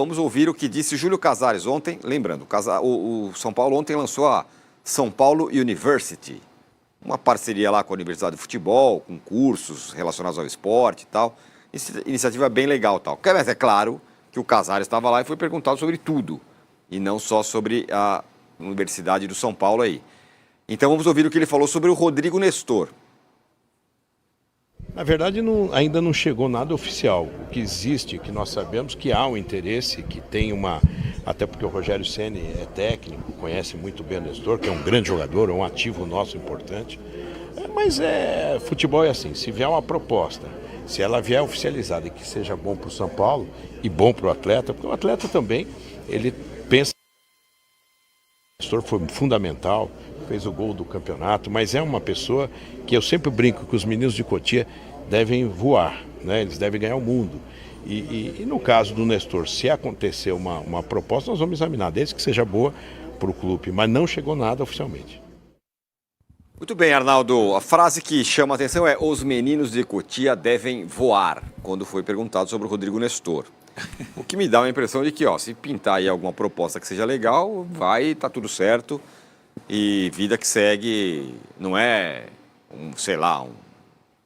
Vamos ouvir o que disse Júlio Casares ontem. Lembrando, o São Paulo ontem lançou a São Paulo University, uma parceria lá com a Universidade de Futebol, com cursos relacionados ao esporte e tal. Iniciativa bem legal e tal. Mas é claro que o Casares estava lá e foi perguntado sobre tudo, e não só sobre a Universidade do São Paulo aí. Então vamos ouvir o que ele falou sobre o Rodrigo Nestor. Na verdade, ainda não chegou nada oficial. O que existe, que nós sabemos que há um interesse, que tem uma... Até porque o Rogério Ceni é técnico, conhece muito bem o Nestor, que é um grande jogador, um ativo nosso importante. Mas futebol é assim, se vier uma proposta, se ela vier oficializada e que seja bom para o São Paulo e bom para o atleta, porque o atleta também, ele pensa... O Nestor foi fundamental, fez o gol do campeonato, mas é uma pessoa que eu sempre brinco que os meninos de Cotia devem voar, né? Eles devem ganhar o mundo. E no caso do Nestor, se acontecer uma proposta, nós vamos examinar, desde que seja boa para o clube, mas não chegou nada oficialmente. Muito bem, Arnaldo. A frase que chama a atenção é: os meninos de Cotia devem voar, quando foi perguntado sobre o Rodrigo Nestor. O que me dá uma impressão de que, se pintar aí alguma proposta que seja legal, tá tudo certo. E vida que segue, não é um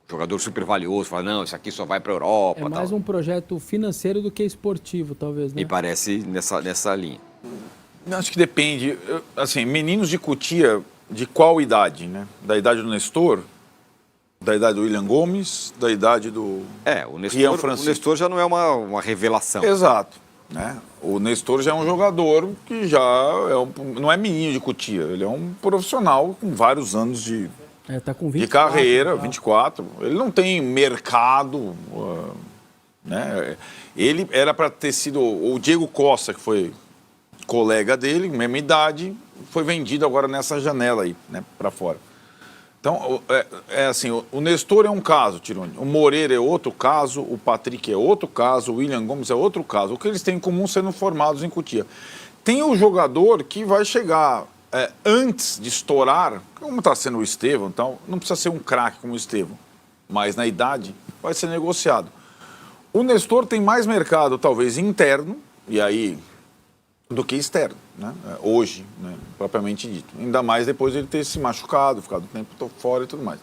jogador super valioso, fala, não, isso aqui só vai para a Europa. É mais um projeto financeiro do que esportivo, talvez, né? Me parece nessa linha. Acho que depende. Assim, meninos de Cotia, de qual idade, né? Da idade do Nestor, da idade do William Gomes, da idade do o Nestor já não é uma revelação. Exato. Né? O Nestor já é um jogador que já não é menino de Cotia, ele é um profissional com vários anos de carreira, 24. Ele não tem mercado, né? Ele era para ter sido o Diego Costa, que foi colega dele, mesma idade, foi vendido agora nessa janela aí, né, para fora. Então, assim, o Nestor é um caso, Tironi. O Moreira é outro caso, o Patrick é outro caso, o William Gomes é outro caso. O que eles têm em comum sendo formados em Cotia. Tem o jogador que vai chegar antes de estourar, como está sendo o Estevão, então, não precisa ser um craque como o Estevão, mas na idade vai ser negociado. O Nestor tem mais mercado, talvez, interno, e aí, do que externo, né? Hoje, né, propriamente dito. Ainda mais depois de ele ter se machucado, ficado um tempo fora e tudo mais.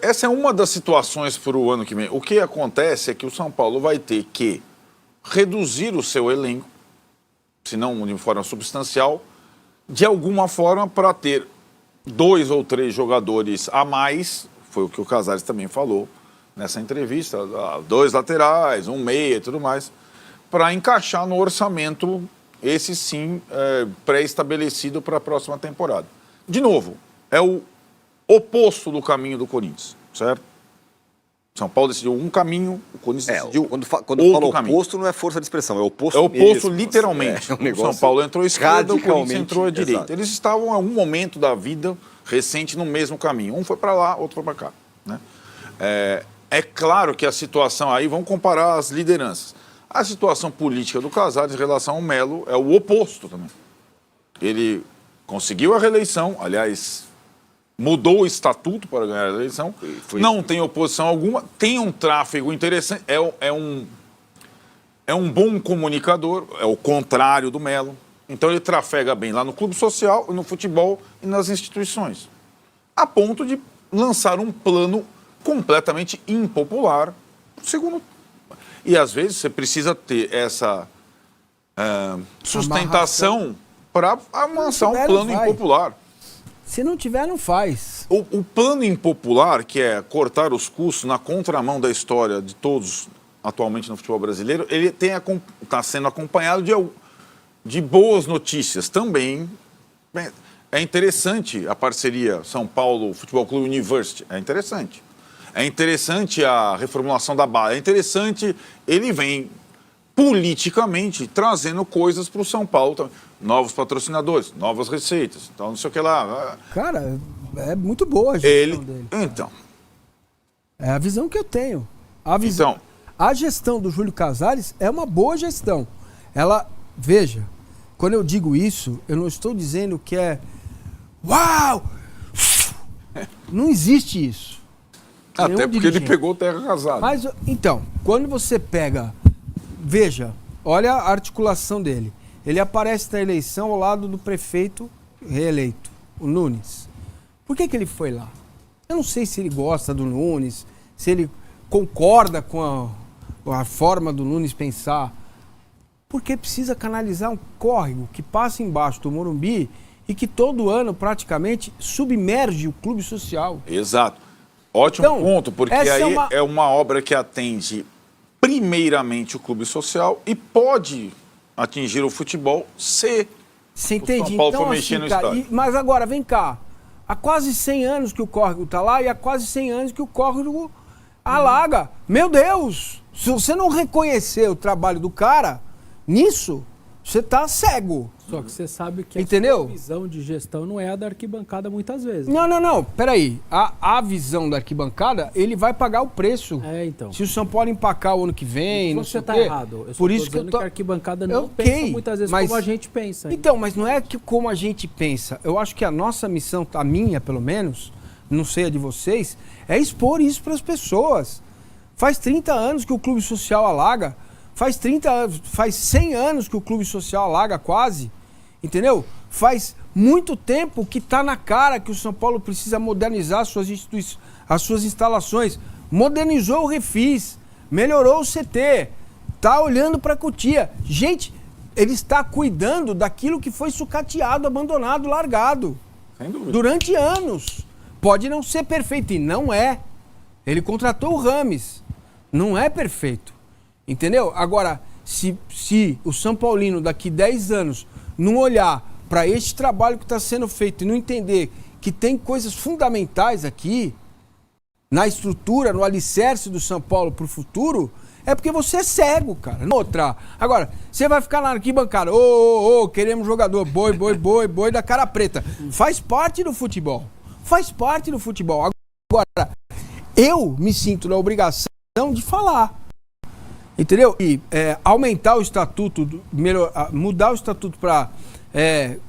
Essa é uma das situações para o ano que vem. O que acontece é que o São Paulo vai ter que reduzir o seu elenco, se não de forma substancial, de alguma forma para ter 2 ou 3 jogadores a mais, foi o que o Casares também falou nessa entrevista, 2 laterais, 1 meia e tudo mais, para encaixar no orçamento, esse sim, pré-estabelecido para a próxima temporada. De novo, é o oposto do caminho do Corinthians, certo? São Paulo decidiu um caminho, o Corinthians decidiu quando outro fala caminho. Oposto, não é força de expressão, é oposto mesmo. É oposto mesmo, literalmente. Um o São Paulo entrou à esquerda, o Corinthians entrou à direita. Exato. Eles estavam em algum momento da vida recente no mesmo caminho. Um foi para lá, outro foi para cá, né? É claro que a situação aí, vamos comparar as lideranças. A situação política do Casares em relação ao Melo é o oposto também. Ele conseguiu a reeleição, aliás, mudou o estatuto para ganhar a eleição, não tem oposição alguma, tem um tráfego interessante, é um bom comunicador, é o contrário do Melo. Então ele trafega bem lá no clube social, no futebol e nas instituições. A ponto de lançar um plano completamente impopular, segundo. E às vezes você precisa ter essa sustentação para lançar um plano impopular. Se não tiver, não faz. O plano impopular, que é cortar os custos na contramão da história de todos atualmente no futebol brasileiro, ele está sendo acompanhado de boas notícias também. É interessante a parceria São Paulo Futebol Clube University, é interessante. É interessante a reformulação da base, é interessante, ele vem politicamente trazendo coisas para o São Paulo também. Novos patrocinadores, novas receitas, então não sei o que lá. Cara, é muito boa a gestão dele. Então. É a visão que eu tenho. A gestão do Júlio Casares é uma boa gestão. Veja, quando eu digo isso, eu não estou dizendo que é uau! Não existe isso. Até porque ele pegou terra arrasada. Mas, então, quando você pega... Veja, olha a articulação dele. Ele aparece na eleição ao lado do prefeito reeleito, o Nunes. Por que ele foi lá? Eu não sei se ele gosta do Nunes, se ele concorda com a forma do Nunes pensar. Porque precisa canalizar um córrego que passa embaixo do Morumbi e que todo ano praticamente submerge o clube social. Exato. Ótimo ponto, porque aí é uma obra que atende primeiramente o clube social e pode atingir o futebol se Você entende? o São Paulo então, for mexer no estádio. Mas agora, vem cá. Há quase 100 anos que o córrego está lá e há quase 100 anos que o córrego alaga. Meu Deus! Se você não reconhecer o trabalho do cara nisso, você está cego. Só que você sabe que Entendeu? a visão de gestão não é a da arquibancada muitas vezes. Não. Peraí. A visão da arquibancada, ele vai pagar o preço. Então. Se o São Paulo empacar o ano que vem, não sei o quê. Você está errado. Eu Por isso que a arquibancada não pensa muitas vezes como a gente pensa. Então, mas não é que como a gente pensa. Eu acho que a nossa missão, a minha pelo menos, não sei a de vocês, é expor isso para as pessoas. Faz 30 anos que o clube social alaga. Faz 100 anos que o clube social alaga quase. Entendeu? Faz muito tempo que está na cara que o São Paulo precisa modernizar as suas instalações. Modernizou o Refis, melhorou o CT, está olhando para a Cotia. Gente, ele está cuidando daquilo que foi sucateado, abandonado, largado. Sem dúvida. Durante anos. Pode não ser perfeito, e não é. Ele contratou o Rames. Não é perfeito. Entendeu? Agora, se o São Paulino daqui 10 anos não olhar para este trabalho que está sendo feito e não entender que tem coisas fundamentais aqui na estrutura, no alicerce do São Paulo para o futuro, é porque você é cego, cara. Outra. Agora, você vai ficar na arquibancada, queremos jogador, boi da cara preta. Faz parte do futebol. Faz parte do futebol. Agora, eu me sinto na obrigação de falar. Entendeu? E aumentar o estatuto, mudar o estatuto para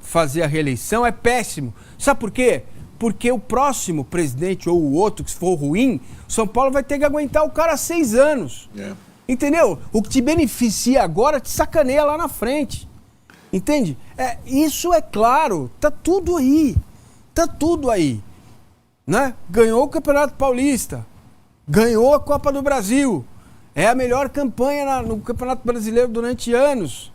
fazer a reeleição é péssimo. Sabe por quê? Porque o próximo presidente ou o outro, que se for ruim, São Paulo vai ter que aguentar o cara 6 anos. Entendeu? O que te beneficia agora te sacaneia lá na frente. Entende? Isso é claro. Tá tudo aí. Tá tudo aí. Né? Ganhou o Campeonato Paulista. Ganhou a Copa do Brasil. É a melhor campanha no Campeonato Brasileiro durante anos.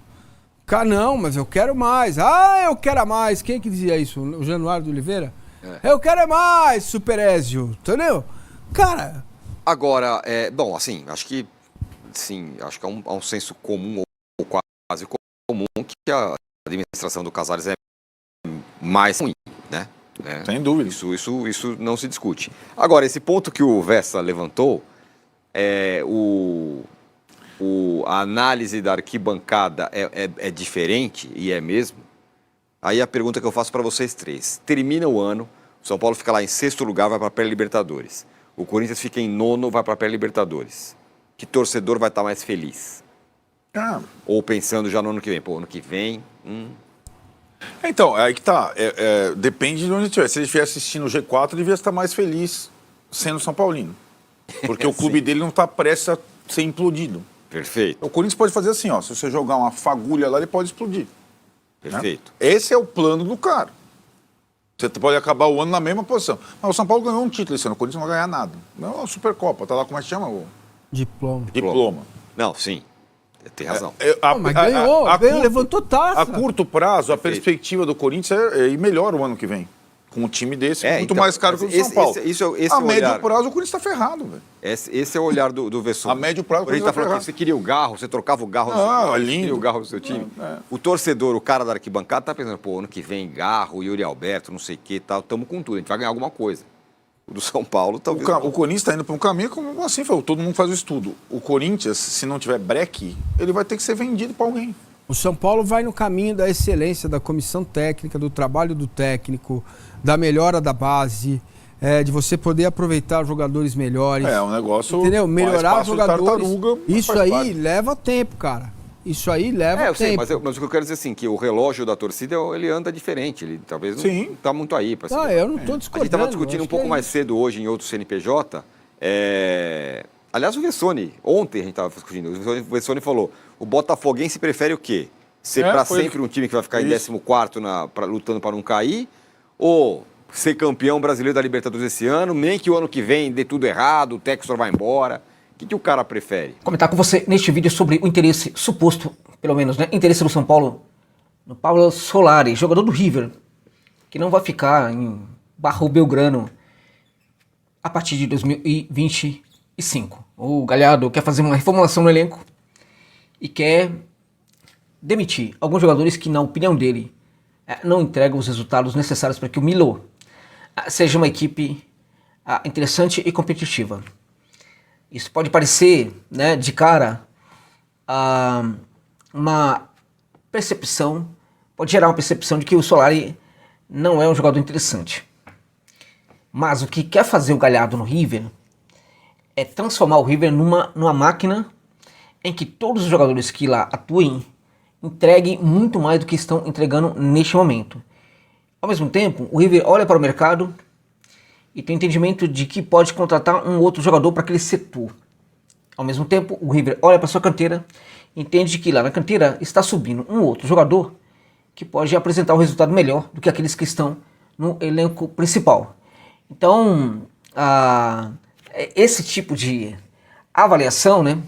Não, mas eu quero mais. Eu quero mais. Quem que dizia isso? O Januário de Oliveira? Eu quero mais, Superézio. Entendeu? Cara... Agora, bom, assim, acho que há um senso comum, ou quase comum, que a administração do Casares é mais ruim, né? Sem dúvida. Isso não se discute. Agora, esse ponto que o Vessa levantou, a análise da arquibancada é diferente, e é mesmo. Aí a pergunta que eu faço para vocês três. Termina o ano, o São Paulo fica lá em 6º lugar, vai para a pré-Libertadores. O Corinthians fica em 9º, vai para a pré-Libertadores. Que torcedor vai estar mais feliz? Ou pensando já no ano que vem? Ano que vem... Então, aí que tá. Depende de onde estiver. Se ele estiver assistindo o G4, ele devia estar mais feliz sendo São Paulino. Porque o clube dele não está prestes a ser implodido. Perfeito. O Corinthians pode fazer assim, se você jogar uma fagulha lá, ele pode explodir. Perfeito. Né? Esse é o plano do cara. Você pode acabar o ano na mesma posição. Mas o São Paulo ganhou um título esse ano, o Corinthians não vai ganhar nada. Não é uma Supercopa, tá lá, como é que chama? Diploma. Não, sim. Tem razão. Mas ganhou, levantou taça. A curto prazo, a perspectiva do Corinthians é ir melhor o ano que vem. Com um time desse, muito mais caro que o do São Paulo. A médio prazo, o Corinthians está ferrado, velho. Esse é o olhar do Vesson. A médio prazo, o Corinthians está ferrado. Você queria o Garro, você trocava o Garro no seu time. Lindo. Queria o Garro no seu time. O torcedor, o cara da arquibancada, tá pensando, ano que vem, Garro, Yuri Alberto, não sei o que, tal, estamos com tudo, a gente vai ganhar alguma coisa. O do São Paulo, talvez. O Corinthians está indo para um caminho, como assim, todo mundo faz o estudo. O Corinthians, se não tiver breque, ele vai ter que ser vendido para alguém. O São Paulo vai no caminho da excelência, da comissão técnica, do trabalho do técnico, da melhora da base, de você poder aproveitar jogadores melhores. Um negócio... Entendeu? Melhorar os jogadores. Tartaruga, isso aí leva tempo, cara. Isso aí leva tempo. Sei, mas o que eu quero dizer assim, que o relógio da torcida, ele anda diferente. Ele talvez não está muito aí. Eu não estou discutindo. A gente estava discutindo um pouco mais cedo hoje em outro CNPJ, Aliás, o Vessone, ontem a gente estava discutindo, o Vessone falou, o botafoguense prefere o quê? Ser para sempre um time que vai ficar em 14º lutando para não cair? Ou ser campeão brasileiro da Libertadores esse ano, nem que o ano que vem dê tudo errado, o Textor vai embora? O que o cara prefere? Comentar com você neste vídeo sobre o interesse suposto, pelo menos, né? Interesse do São Paulo no Pablo Solari, jogador do River, que não vai ficar em Barro Belgrano a partir de 2025. O Galhardo quer fazer uma reformulação no elenco e quer demitir alguns jogadores que, na opinião dele, não entregam os resultados necessários para que o Milo seja uma equipe interessante e competitiva. Isso pode parecer, né, de cara, uma percepção, pode gerar uma percepção de que o Solari não é um jogador interessante. Mas o que quer fazer o Galhardo no River é transformar o River numa máquina em que todos os jogadores que lá atuem entreguem muito mais do que estão entregando neste momento. Ao mesmo tempo, o River olha para o mercado e tem entendimento de que pode contratar um outro jogador para aquele setor. Ao mesmo tempo, o River olha para sua canteira e entende que lá na canteira está subindo um outro jogador que pode apresentar um resultado melhor do que aqueles que estão no elenco principal. Então, esse tipo de avaliação, né,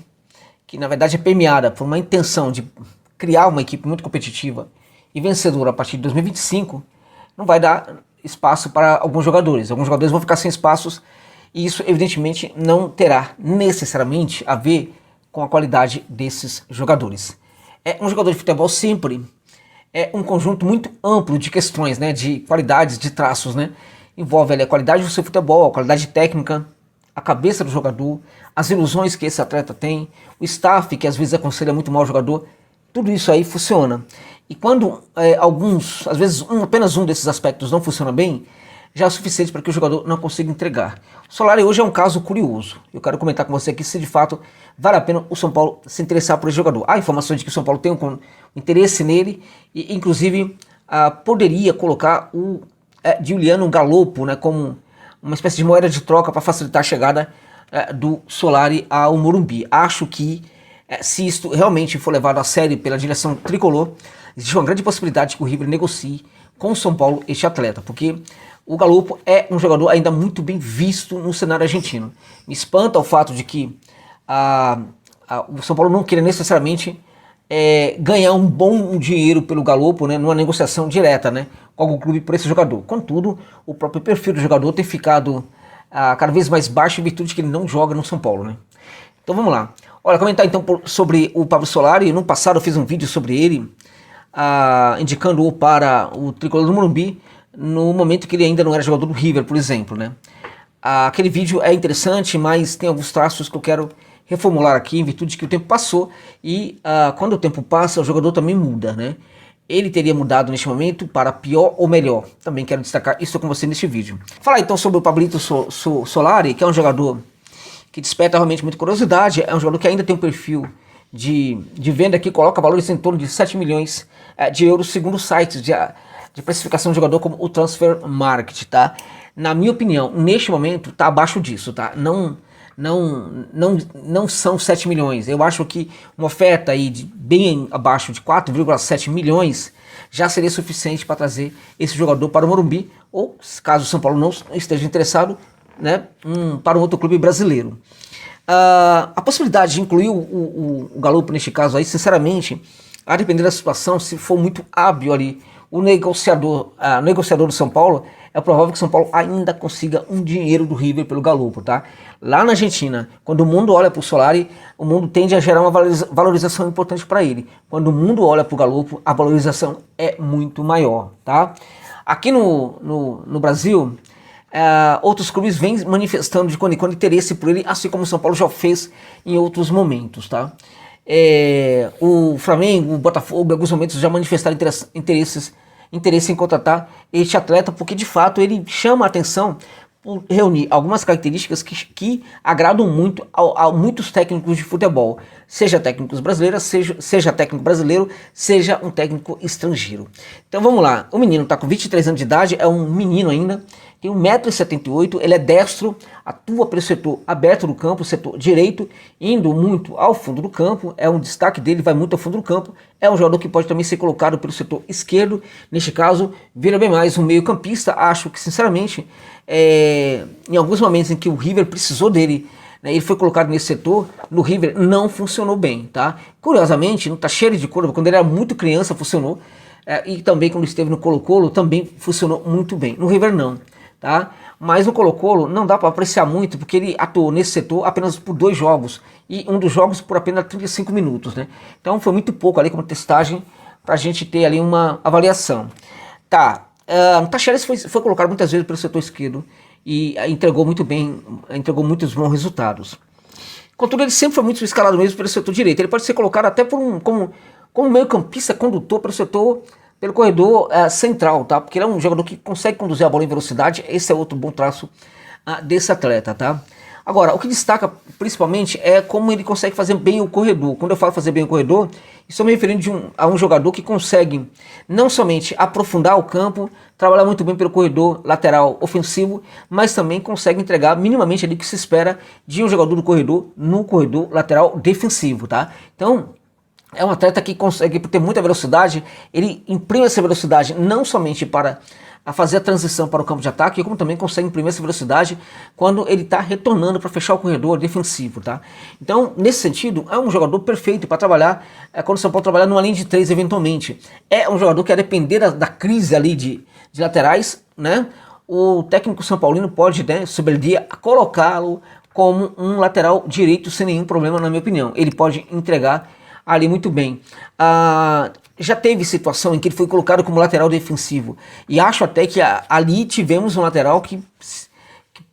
que na verdade é permeada por uma intenção de criar uma equipe muito competitiva e vencedora a partir de 2025, não vai dar espaço para alguns jogadores. Alguns jogadores vão ficar sem espaços e isso evidentemente não terá necessariamente a ver com a qualidade desses jogadores. Um jogador de futebol sempre é um conjunto muito amplo de questões, né, de qualidades, de traços, né? Envolve ali a qualidade do seu futebol, a qualidade técnica, a cabeça do jogador, as ilusões que esse atleta tem, o staff que às vezes aconselha muito mal o jogador. Tudo isso aí funciona. E quando às vezes apenas um desses aspectos não funciona bem, já é o suficiente para que o jogador não consiga entregar. O Solari hoje é um caso curioso. Eu quero comentar com você aqui se de fato vale a pena o São Paulo se interessar por esse jogador. Há informações de que o São Paulo tem um interesse nele e inclusive poderia colocar o Giuliano Galopo, né, como uma espécie de moeda de troca para facilitar a chegada do Solari ao Morumbi. Acho que se isto realmente for levado a sério pela direção tricolor, existe uma grande possibilidade que o River negocie com o São Paulo este atleta, porque o Galopo é um jogador ainda muito bem visto no cenário argentino. Me espanta o fato de que o São Paulo não queira necessariamente ganhar um bom dinheiro pelo Galopo, né, numa negociação direta, né, com algum clube por esse jogador. Contudo, o próprio perfil do jogador tem ficado cada vez mais baixo em virtude de que ele não joga no São Paulo, né? Então vamos lá. Olha, comentar então sobre o Pablo Solari. No passado eu fiz um vídeo sobre ele, indicando-o para o tricolor do Morumbi, no momento que ele ainda não era jogador do River, por exemplo, né? Aquele vídeo é interessante, mas tem alguns traços que eu quero reformular aqui, em virtude de que o tempo passou e quando o tempo passa, o jogador também muda, né? Ele teria mudado neste momento para pior ou melhor. Também quero destacar isso com você neste vídeo. Falar então sobre o Pablito Solari, que é um jogador que desperta realmente muita curiosidade. É um jogador que ainda tem um perfil de venda que coloca valores em torno de 7 milhões de euros, segundo sites de precificação de jogador como o Transfer Market, tá? Na minha opinião, neste momento, tá abaixo disso, tá? Não são 7 milhões. Eu acho que uma oferta aí bem abaixo de 4,7 milhões já seria suficiente para trazer esse jogador para o Morumbi, ou, caso o São Paulo não esteja interessado, né, para um outro clube brasileiro. A possibilidade de incluir o Galopo neste caso aí, sinceramente, a depender da situação, se for muito hábil ali, o negociador do São Paulo, é provável que o São Paulo ainda consiga um dinheiro do River pelo Galopo, tá? Lá na Argentina, quando o mundo olha para o Solari, o mundo tende a gerar uma valorização importante para ele. Quando o mundo olha para o Galopo, a valorização é muito maior, tá? Aqui no Brasil, outros clubes vêm manifestando de quando em quando interesse por ele, assim como o São Paulo já fez em outros momentos, tá? O Flamengo, o Botafogo, em alguns momentos já manifestaram interesse em contratar este atleta, porque de fato ele chama a atenção por reunir algumas características que agradam muito a muitos técnicos de futebol, seja técnicos brasileiros, seja técnico brasileiro, seja um técnico estrangeiro. Então vamos lá, o menino está com 23 anos de idade, é um menino ainda, tem 1,78 m, ele é destro, atua pelo setor aberto do campo, setor direito, indo muito ao fundo do campo, é um destaque dele, vai muito ao fundo do campo, é um jogador que pode também ser colocado pelo setor esquerdo, neste caso, vira bem mais um meio campista, acho que sinceramente, em alguns momentos em que o River precisou dele, né, ele foi colocado nesse setor, no River não funcionou bem, tá? Curiosamente, no Talleres de Córdoba, quando ele era muito criança, funcionou, e também quando esteve no Colo-Colo, também funcionou muito bem, no River não, tá? Mas no Colo-Colo não dá para apreciar muito, porque ele atuou nesse setor apenas por 2 jogos, e um dos jogos por apenas 35 minutos, né? Então foi muito pouco ali como testagem, para a gente ter ali uma avaliação. Tá, o Talleres foi colocado muitas vezes pelo setor esquerdo, e entregou muito bem, entregou muitos bons resultados. Contudo, ele sempre foi muito escalado mesmo pelo setor direito. Ele pode ser colocado até como meio campista condutor pelo corredor central, tá? Porque ele é um jogador que consegue conduzir a bola em velocidade. Esse é outro bom traço desse atleta, tá? Agora, o que destaca principalmente é como ele consegue fazer bem o corredor. Quando eu falo fazer bem o corredor, estou me referindo a um jogador que consegue não somente aprofundar o campo, trabalhar muito bem pelo corredor lateral ofensivo, mas também consegue entregar minimamente ali o que se espera de um jogador do corredor no corredor lateral defensivo, tá? Então, é um atleta que consegue ter muita velocidade, ele imprime essa velocidade não somente para fazer a transição para o campo de ataque, como também consegue imprimir essa velocidade quando ele está retornando para fechar o corredor defensivo, tá? Então, nesse sentido, é um jogador perfeito para trabalhar, quando o São Paulo trabalhar numa linha de 3 eventualmente. É um jogador que, a depender da crise ali de laterais, né? O técnico São Paulino pode, né, sob ele dia, colocá-lo como um lateral direito sem nenhum problema, na minha opinião. Ele pode entregar ali muito bem. Já teve situação em que ele foi colocado como lateral defensivo, e acho até que ali tivemos um lateral que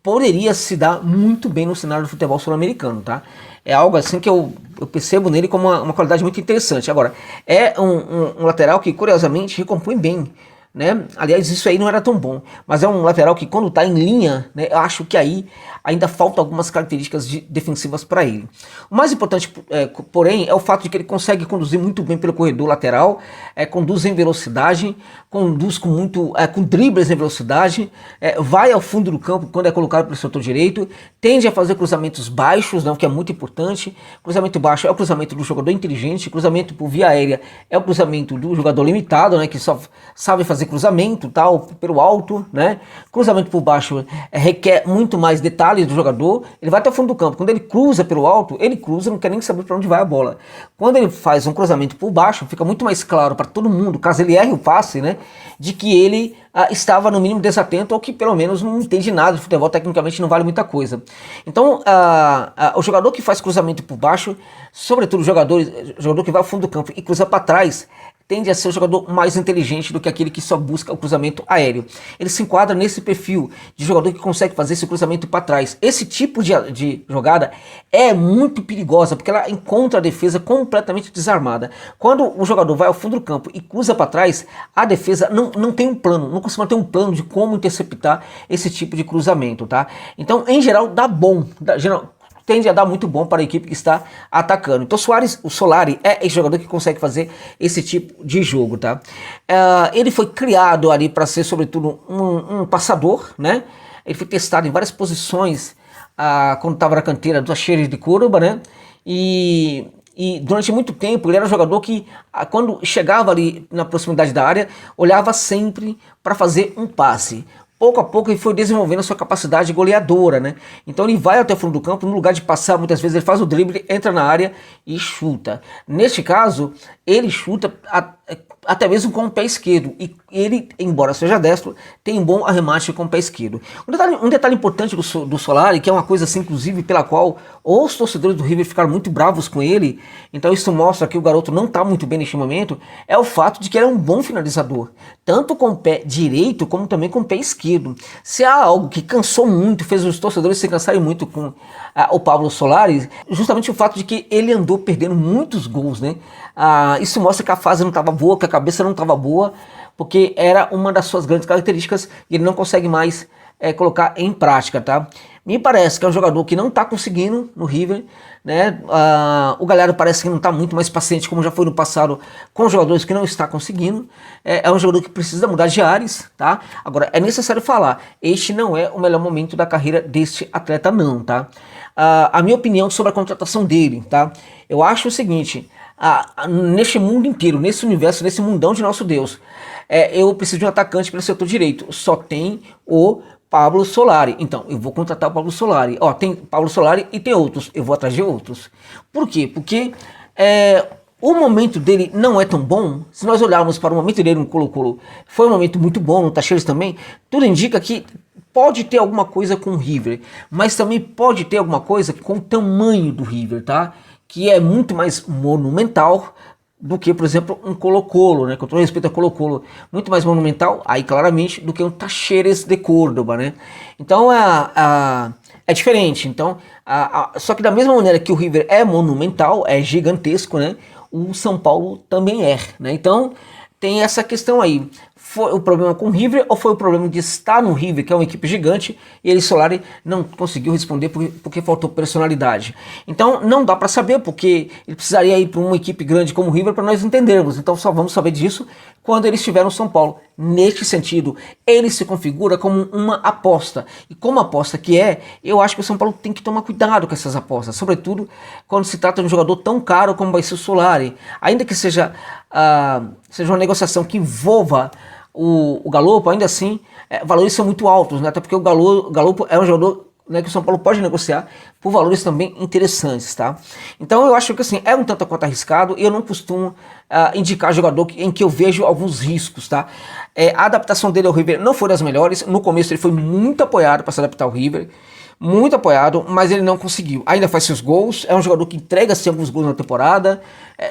poderia se dar muito bem no cenário do futebol sul-americano, tá? É algo assim que eu percebo nele como uma qualidade muito interessante. Agora, é um lateral que curiosamente recompõe bem, né? Aliás, isso aí não era tão bom, mas é um lateral que quando está em linha, né, eu acho que aí ainda faltam algumas características defensivas para ele. O mais importante, porém, é o fato de que ele consegue conduzir muito bem pelo corredor lateral, conduz em velocidade, conduz com dribles em velocidade, vai ao fundo do campo quando é colocado pelo setor direito, tende a fazer cruzamentos baixos, né, o que é muito importante. Cruzamento baixo é o cruzamento do jogador inteligente, cruzamento por via aérea é o cruzamento do jogador limitado, né, que só sabe fazer cruzamento, tal, pelo alto, né? Cruzamento por baixo requer muito mais detalhes do jogador. Ele vai até o fundo do campo. Quando ele cruza pelo alto, ele cruza, não quer nem saber para onde vai a bola. Quando ele faz um cruzamento por baixo, fica muito mais claro para todo mundo, caso ele erre o passe, né, de que ele estava no mínimo desatento ou que pelo menos não entende nada de futebol, tecnicamente não vale muita coisa. Então, o jogador que faz cruzamento por baixo, sobretudo o jogador que vai ao fundo do campo e cruza para trás, tende a ser o jogador mais inteligente do que aquele que só busca o cruzamento aéreo. Ele se enquadra nesse perfil de jogador que consegue fazer esse cruzamento para trás. Esse tipo de jogada é muito perigosa, porque ela encontra a defesa completamente desarmada. Quando o jogador vai ao fundo do campo e cruza para trás, a defesa não tem um plano, não costuma ter um plano de como interceptar esse tipo de cruzamento, tá? Então, em geral, dá bom. Tende a dar muito bom para a equipe que está atacando. Então o Solari é esse jogador que consegue fazer esse tipo de jogo, tá? Ele foi criado ali para ser sobretudo um passador, né? Ele foi testado em várias posições quando estava na canteira do Talleres de Córdoba, né? E durante muito tempo ele era um jogador que, quando chegava ali na proximidade da área, olhava sempre para fazer um passe. Pouco a pouco ele foi desenvolvendo a sua capacidade goleadora, né? Então ele vai até o fundo do campo, no lugar de passar, muitas vezes ele faz o drible, entra na área e chuta. Neste caso, ele chuta até mesmo com o pé esquerdo. E ele, embora seja destro, tem um bom arremate com o pé esquerdo. Um detalhe importante do Solari, que é uma coisa assim, inclusive, pela qual os torcedores do River ficaram muito bravos com ele, então isso mostra que o garoto não está muito bem neste momento, é o fato de que ele é um bom finalizador, tanto com o pé direito como também com o pé esquerdo. Se há algo que cansou muito, fez os torcedores se cansarem muito com o Pablo Solari, justamente o fato de que ele andou perdendo muitos gols, né? Isso mostra que a fase não estava boa, que a cabeça não estava boa, porque era uma das suas grandes características e ele não consegue mais colocar em prática, tá? Me parece que é um jogador que não está conseguindo no River, né? O Galhardo parece que não está muito mais paciente como já foi no passado com jogadores que não está conseguindo. É um jogador que precisa mudar de ares, tá? Agora, é necessário falar, este não é o melhor momento da carreira deste atleta não, tá? A minha opinião sobre a contratação dele, tá? Eu acho o seguinte, neste mundo inteiro, nesse universo, nesse mundão de nosso Deus, eu preciso de um atacante pelo setor direito, só tem o Pablo Solari. Então, eu vou contratar o Pablo Solari. Ó, tem Pablo Solari e tem outros. Eu vou atrás de outros. Por quê? Porque o momento dele não é tão bom. Se nós olharmos para o momento dele no Colo-Colo, foi um momento muito bom, no Tacheres também. Tudo indica que pode ter alguma coisa com o River, mas também pode ter alguma coisa com o tamanho do River, tá? Que é muito mais monumental do que, por exemplo, um Colo-Colo, né? Com todo respeito a Colo-Colo, muito mais monumental, aí claramente, do que um Tacheres de Córdoba, né? Então, é diferente. Então, só que da mesma maneira que o River é monumental, é gigantesco, né? O São Paulo também né? Então, tem essa questão aí. Foi o problema com o River ou foi o problema de estar no River, que é uma equipe gigante, e ele, Solari, não conseguiu responder porque faltou personalidade. Então não dá para saber, porque ele precisaria ir para uma equipe grande como o River para nós entendermos. Então só vamos saber disso quando ele estiver no São Paulo. Neste sentido, ele se configura como uma aposta. E como aposta que eu acho que o São Paulo tem que tomar cuidado com essas apostas, sobretudo quando se trata de um jogador tão caro como vai ser o Solari. Ainda que seja uma negociação que envolva o Galopo, ainda assim, valores são muito altos, né? Até porque o Galopo é um jogador, né, que o São Paulo pode negociar por valores também interessantes, tá? Então eu acho que assim, é um tanto quanto arriscado, e eu não costumo indicar jogador em que eu vejo alguns riscos, tá? A adaptação dele ao River não foi das melhores. No começo ele foi muito apoiado para se adaptar ao River, muito apoiado, mas ele não conseguiu. Ainda faz seus gols, é um jogador que entrega assim, alguns gols na temporada,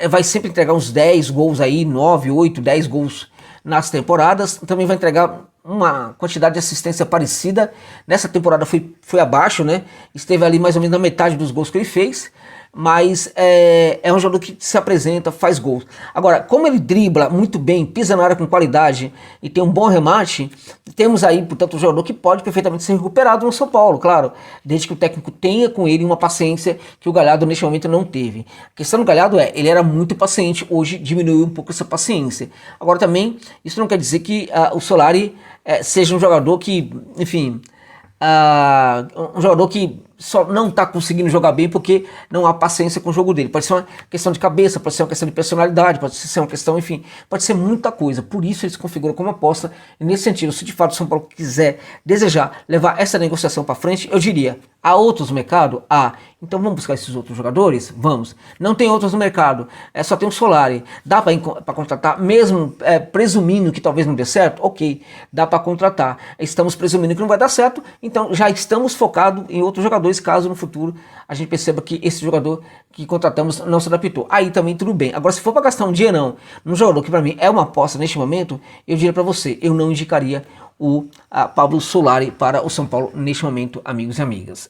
vai sempre entregar uns 10 gols aí, 9, 8, 10 gols nas temporadas. Também vai entregar uma quantidade de assistência parecida. Nessa temporada foi abaixo, né? Esteve ali mais ou menos na metade dos gols que ele fez, mas é um jogador que se apresenta, faz gols. Agora, como ele dribla muito bem, pisa na área com qualidade e tem um bom remate, temos aí, portanto, um jogador que pode perfeitamente ser recuperado no São Paulo, claro, desde que o técnico tenha com ele uma paciência que o Galhardo neste momento não teve. A questão do Galhardo ele era muito paciente, hoje diminuiu um pouco essa paciência. Agora também, isso não quer dizer que o Solari seja um jogador que, enfim, um jogador que só não está conseguindo jogar bem porque não há paciência com o jogo dele. Pode ser uma questão de cabeça, pode ser uma questão de personalidade, pode ser uma questão, enfim, pode ser muita coisa. Por isso ele se configura como aposta. E nesse sentido, se de fato o São Paulo desejar levar essa negociação para frente, eu diria, há outros no mercado? Então vamos buscar esses outros jogadores? Vamos. Não tem outros no mercado, só tem o Solari. Dá para contratar, mesmo presumindo que talvez não dê certo? Ok, dá para contratar. Estamos presumindo que não vai dar certo, então já estamos focados em outros jogadores, caso no futuro a gente perceba que esse jogador que contratamos não se adaptou. Aí também tudo bem. Agora, se for para gastar um dinheirão num jogador que para mim é uma aposta neste momento, eu diria para você, eu não indicaria o Pablo Solari para o São Paulo neste momento, amigos e amigas.